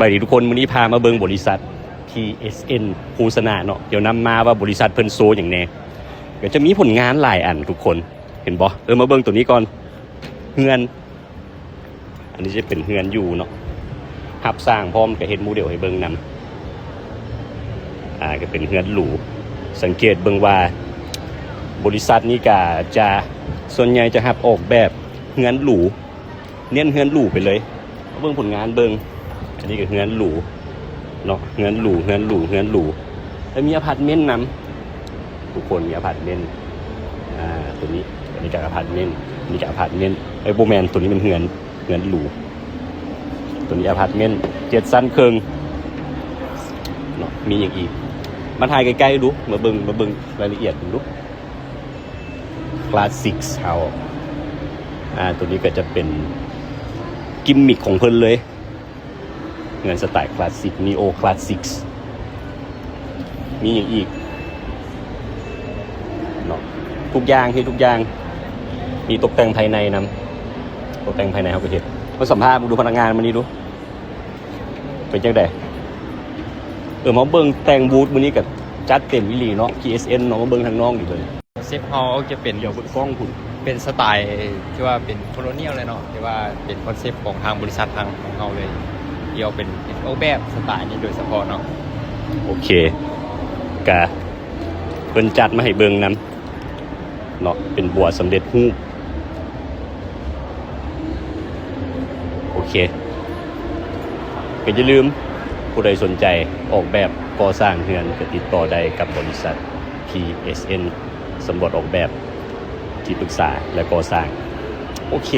ไปดิทุกคนมื้อนี้พามาเบิ่งบริษัท TSN ภูสนาเนาะเดี๋ยวนำมาว่าบริษัทเพิ่นโซอย่างแน่ก็จะมีผลงานหลายอันทุกคนเห็นบ่มาเบิ่งตัวนี้ก่อนเฮือนอันนี้จะเป็นเฮือนอยู่เนาะรับสร้างพร้อมกับเฮ็ดโมเดลให้เบิ่งนำก็เป็นเฮือนหรูสังเกตเบิ่งว่าบริษัทนี้ก็จะส่วนใหญ่จะรับออกแบบเฮือนหรูเน้นเฮือนหรูไปเลยเบิ่งผลงานเบิ่งอันนี้ก็เฮือนหรูเนาะเฮือนหรูแล้วมีอพาร์ตเมนต์นำทุกคนมีอพาร์ตเมนต์ตัวนี้อันนี้ก็อพาร์ตเมนต์นี่ก็อพาร์ตเมนต์โบแมนตัวนี้เป็นเฮือนหรูตัวนี้อพาร์ตเมนต์7ชั้นครึ่งเนาะมีอย่างอีกมาถ่ายใกล้ๆดูมาเบิ่งรายละเอียดดูคลาสสิกเฮาส์ตัวนี้ก็จะเป็นกิมมิคของเพิ่นเลยเงินสไตล์คลาสสิกนีโอคลาสสิกมีอย่างอีกเนาะทุกอย่างที่ทุกอย่างมีตกแต่งภายในนำตกแต่งภายในเขาก็เห็นมาสัมภาษณ์ดูพนักงานมานี่ดูเป็นจังไดมาเบิ่งแต่งบูธมื้อนี้กับจัดเต็มวิลีเนาะ TSN เนาะมาเบิ่งทางน้องดิเลยเซฟเฮาจะเป็นเดี๋ยวเบิ่งกล้องคุณเป็นสไตล์ที่ว่าเป็นโคโลเนียลเลยเนาะที่ว่าเป็นคอนเซปต์ของทางบริษัททางของเราเลยเดียวเป็นออกแบบสไตล์นี้โดยเฉพาะเนาะโอเคกะเพิ่นจัดมาให้เบิ่งนำเนาะเป็นบัวสำเร็จรูปโอเคก็อย่าลืมผู้ใดสนใจออกแบบก่อสร้างเรือนก็ติดต่อได้กับบริษัท TSN สำรวจออกแบบที่ปรึกษาและก่อสร้างโอเค